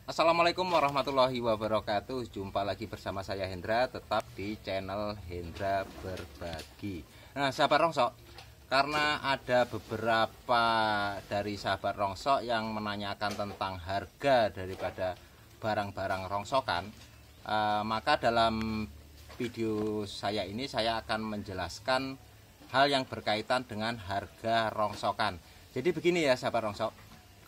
Assalamualaikum warahmatullahi wabarakatuh. Jumpa lagi bersama saya Hendra, tetap di channel Hendra Berbagi. Nah sahabat rongsok, karena ada beberapa dari sahabat rongsok yang menanyakan tentang harga daripada barang-barang rongsokan, maka dalam video saya ini saya akan menjelaskan hal yang berkaitan dengan harga rongsokan. Jadi begini ya sahabat rongsok,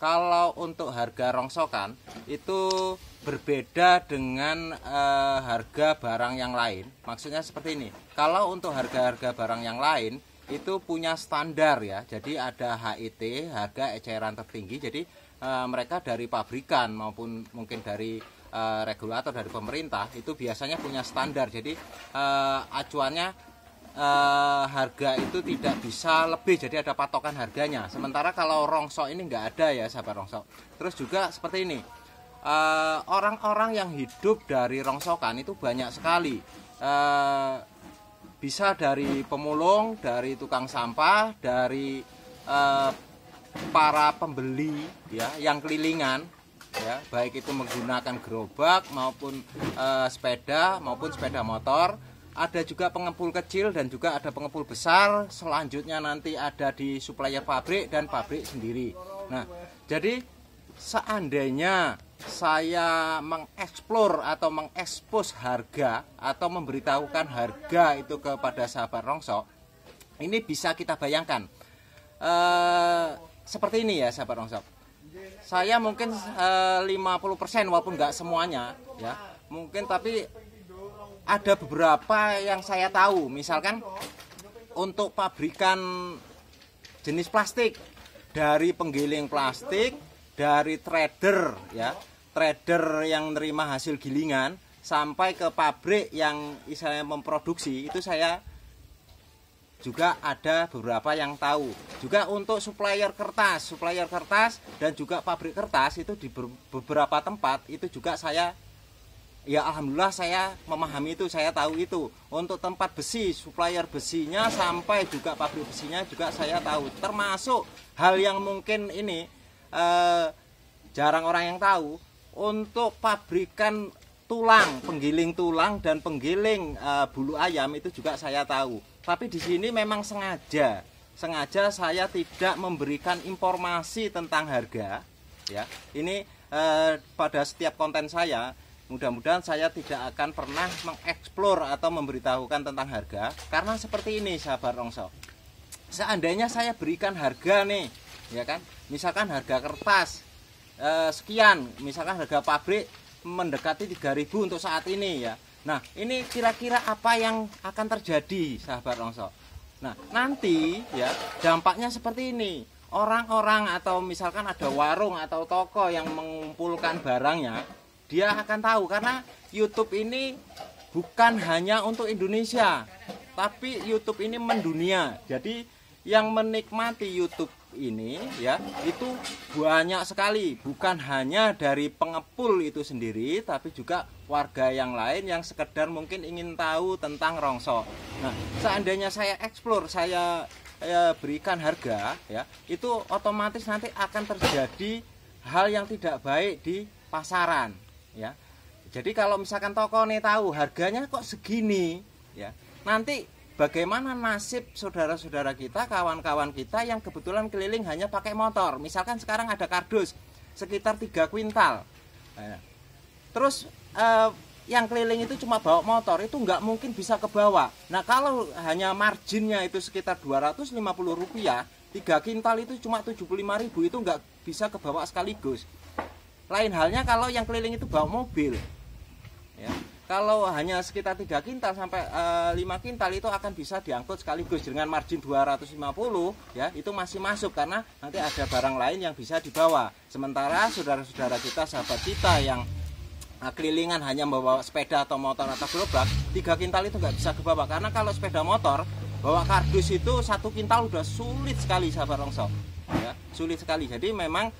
kalau untuk harga rongsokan itu berbeda dengan harga barang yang lain. Maksudnya seperti ini. Kalau untuk harga-harga barang yang lain itu punya standar ya. Jadi ada HET, harga eceran tertinggi. Jadi mereka dari pabrikan maupun mungkin dari regulator dari pemerintah itu biasanya punya standar. Jadi acuannya harga itu tidak bisa lebih, jadi ada patokan harganya. Sementara kalau rongsok ini nggak ada ya sahabat rongsok. Terus juga seperti ini, orang-orang yang hidup dari rongsokan itu banyak sekali, bisa dari pemulung, dari tukang sampah, dari para pembeli ya yang kelilingan ya, baik itu menggunakan gerobak maupun sepeda maupun sepeda motor. Ada juga pengepul kecil dan juga ada pengepul besar. Selanjutnya nanti ada di supplier pabrik dan pabrik sendiri. Nah, jadi seandainya saya mengeksplor atau mengekspos harga atau memberitahukan harga itu kepada sahabat rongsok, ini bisa kita bayangkan seperti ini ya sahabat rongsok. Saya mungkin 50% walaupun nggak semuanya ya, mungkin, tapi ada beberapa yang saya tahu. Misalkan untuk pabrikan jenis plastik, dari penggiling plastik, dari trader ya, trader yang menerima hasil gilingan sampai ke pabrik yang istilahnya memproduksi, itu saya juga ada beberapa yang tahu. Juga untuk supplier kertas dan juga pabrik kertas itu di beberapa tempat itu juga saya, ya alhamdulillah saya memahami itu, saya tahu itu. Untuk tempat besi, supplier besinya sampai juga pabrik besinya juga saya tahu. Termasuk hal yang mungkin ini jarang orang yang tahu, untuk pabrikan tulang, penggiling tulang dan penggiling bulu ayam itu juga saya tahu. Tapi di sini memang sengaja saya tidak memberikan informasi tentang harga ya. Ini pada setiap konten saya, mudah-mudahan saya tidak akan pernah mengeksplor atau memberitahukan tentang harga. Karena seperti ini sahabat rongsok, seandainya saya berikan harga nih ya kan, misalkan harga kertas sekian, misalkan harga pabrik mendekati 3.000 untuk saat ini ya. Nah ini kira-kira apa yang akan terjadi sahabat rongsok? Nah nanti ya dampaknya seperti ini. Orang-orang atau misalkan ada warung atau toko yang mengumpulkan barangnya, dia akan tahu, karena YouTube ini bukan hanya untuk Indonesia, tapi YouTube ini mendunia. Jadi yang menikmati YouTube ini ya itu banyak sekali, bukan hanya dari pengepul itu sendiri, tapi juga warga yang lain yang sekedar mungkin ingin tahu tentang rongsok. Nah, seandainya saya eksplor, saya berikan harga ya, itu otomatis nanti akan terjadi hal yang tidak baik di pasaran. Ya, jadi kalau misalkan toko nih tahu harganya kok segini, ya nanti bagaimana nasib saudara-saudara kita, kawan-kawan kita yang kebetulan keliling hanya pakai motor. Misalkan sekarang ada kardus sekitar 3 kuintal, terus yang keliling itu cuma bawa motor, itu nggak mungkin bisa ke bawah. Nah kalau hanya marginnya itu sekitar Rp250, 3 kuintal itu cuma 75.000, itu nggak bisa ke bawah sekaligus. Lain halnya kalau yang keliling itu bawa mobil ya. Kalau hanya sekitar 3 kintal sampai 5 kintal itu akan bisa diangkut sekaligus dengan margin 250 ya, itu masih masuk karena nanti ada barang lain yang bisa dibawa. Sementara saudara-saudara kita, sahabat kita yang kelilingan hanya membawa sepeda atau motor atau gerobak, 3 kintal itu nggak bisa kebawa, karena kalau sepeda motor bawa kardus itu 1 kintal udah sulit sekali sahabat rongsok ya, sulit sekali. Jadi memang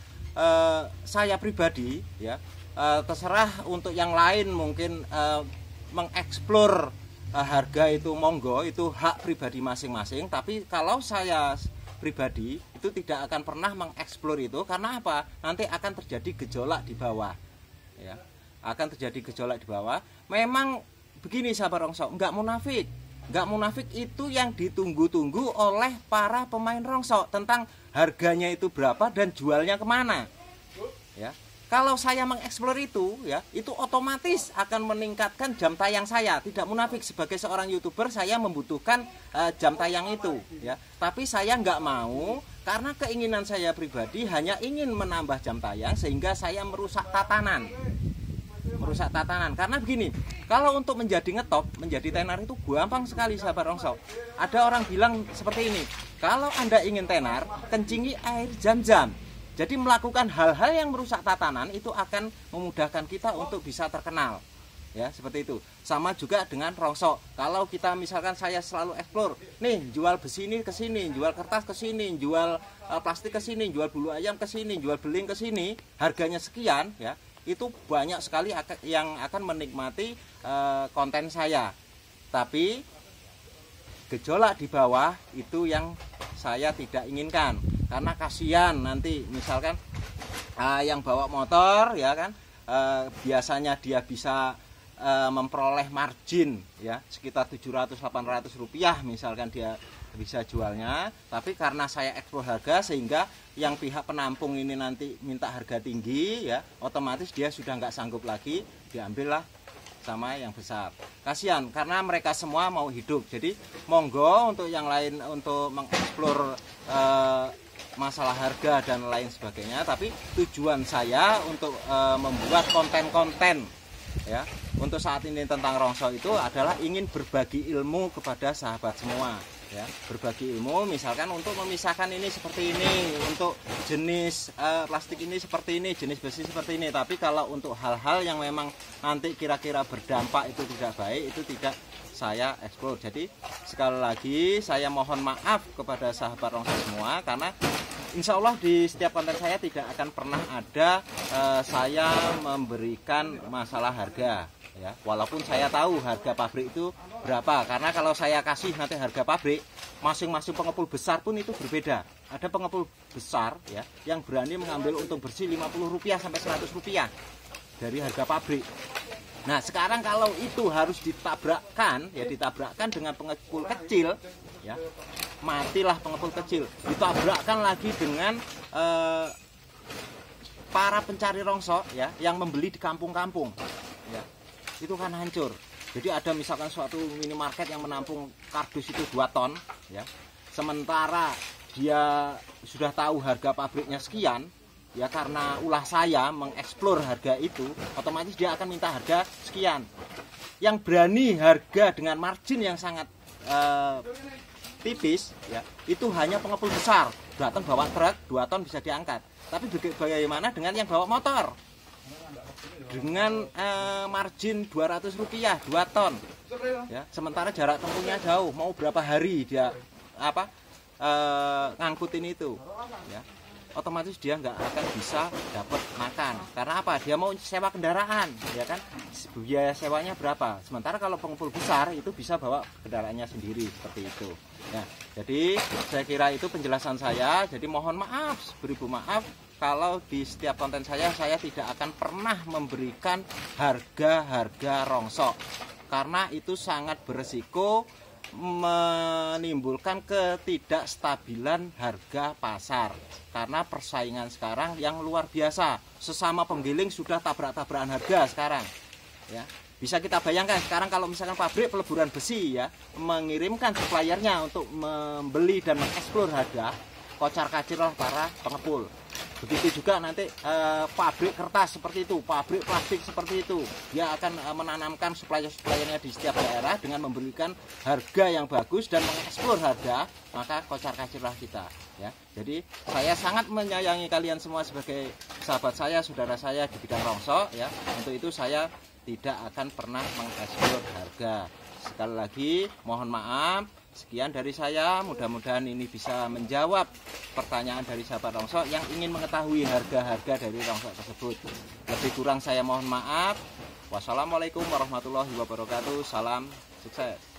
saya pribadi ya, terserah untuk yang lain mungkin mengeksplor harga itu monggo, itu hak pribadi masing-masing. Tapi kalau saya pribadi itu tidak akan pernah mengeksplor itu, karena apa? Nanti akan terjadi gejolak di bawah ya. Akan terjadi gejolak di bawah. Memang begini sahabat rongsok, nggak munafik. Nggak munafik itu yang ditunggu-tunggu oleh para pemain rongsok tentang harganya itu berapa dan jualnya kemana. Ya. Kalau saya mengeksplor itu, ya, itu otomatis akan meningkatkan jam tayang saya. Tidak munafik, sebagai seorang YouTuber saya membutuhkan jam tayang itu, ya. Tapi saya nggak mau karena keinginan saya pribadi hanya ingin menambah jam tayang sehingga saya merusak tatanan. Karena begini, kalau untuk menjadi ngetop, menjadi tenar itu gampang sekali sahabat rongsok. Ada orang bilang seperti ini, kalau Anda ingin tenar, kencingi air Zam-Zam. Jadi melakukan hal-hal yang merusak tatanan itu akan memudahkan kita untuk bisa terkenal. Ya, seperti itu. Sama juga dengan rongsok. Kalau kita misalkan saya selalu explore, nih jual besi ini ke sini, jual kertas ke sini, jual plastik ke sini, jual bulu ayam ke sini, jual beling ke sini, harganya sekian, ya. Itu banyak sekali yang akan menikmati konten saya. Tapi gejolak di bawah itu yang saya tidak inginkan. Karena kasihan nanti misalkan yang bawa motor, ya kan, biasanya dia bisa memperoleh margin, ya, sekitar 700-800 rupiah misalkan dia bisa jualnya. Tapi karena saya ekspor harga sehingga yang pihak penampung ini nanti minta harga tinggi, ya, otomatis dia sudah nggak sanggup lagi, diambillah sama yang besar. Kasihan karena mereka semua mau hidup. Jadi monggo untuk yang lain untuk mengeksplor masalah harga dan lain sebagainya, tapi tujuan saya untuk membuat konten-konten, ya, untuk saat ini tentang rongsok itu adalah ingin berbagi ilmu kepada sahabat semua, ya, berbagi ilmu misalkan untuk memisahkan ini seperti ini, untuk jenis plastik ini seperti ini, jenis besi seperti ini. Tapi kalau untuk hal-hal yang memang nanti kira-kira berdampak itu tidak baik, itu tidak saya eksplor. Jadi sekali lagi saya mohon maaf kepada sahabat rongsok semua, karena insya Allah di setiap konten saya tidak akan pernah ada saya memberikan masalah harga, ya, walaupun saya tahu harga pabrik itu berapa. Karena kalau saya kasih nanti harga pabrik, masing-masing pengepul besar pun itu berbeda. Ada pengepul besar, ya, yang berani mengambil untung bersih Rp50 sampai Rp100 dari harga pabrik. Nah sekarang kalau itu harus ditabrakkan, ya, ditabrakkan dengan pengepul kecil, ya, matilah pengepul kecil. Ditabrakkan lagi dengan para pencari rongsok, ya, yang membeli di kampung-kampung, ya, itu kan hancur. Jadi ada misalkan suatu minimarket yang menampung kardus itu 2 ton, ya, sementara dia sudah tahu harga pabriknya sekian, ya, karena ulah saya mengeksplor harga itu, otomatis dia akan minta harga sekian. Yang berani harga dengan margin yang sangat tipis, ya, itu hanya pengepul besar. Datang bawa truk 2 ton bisa diangkat. Tapi bagaimana dengan yang bawa motor? Dengan margin Rp200 2 ton, ya, sementara jarak tempuhnya jauh, mau berapa hari dia ngangkutin itu, ya, otomatis dia nggak akan bisa dapat makan. Karena apa? Dia mau sewa kendaraan, ya kan, biaya sewanya berapa. Sementara kalau pengepul besar itu bisa bawa kendaraannya sendiri, seperti itu, ya. Jadi saya kira itu penjelasan saya. Jadi mohon maaf, beribu maaf kalau di setiap konten saya tidak akan pernah memberikan harga-harga rongsok, karena itu sangat beresiko menimbulkan ketidakstabilan harga pasar. Karena persaingan sekarang yang luar biasa, sesama penggiling sudah tabrak-tabrakan harga sekarang, ya. Bisa kita bayangkan sekarang kalau misalkan pabrik peleburan besi, ya, mengirimkan suppliernya untuk membeli dan mengeksplor harga, kocar-kacirlah para pengepul. Begitu juga nanti pabrik kertas seperti itu, pabrik plastik seperti itu, dia akan menanamkan supplier-suppliernya di setiap daerah dengan memberikan harga yang bagus dan mengeksplor harga, maka kocar-kacirlah kita, ya. Jadi saya sangat menyayangi kalian semua sebagai sahabat saya, saudara saya di bidang rongsok, ya. Untuk itu saya tidak akan pernah mengeksplor harga. Sekali lagi mohon maaf. Sekian dari saya, mudah-mudahan ini bisa menjawab pertanyaan dari sahabat rongsok yang ingin mengetahui harga-harga dari rongsok tersebut. Lebih kurang saya mohon maaf. Wassalamualaikum warahmatullahi wabarakatuh. Salam sukses.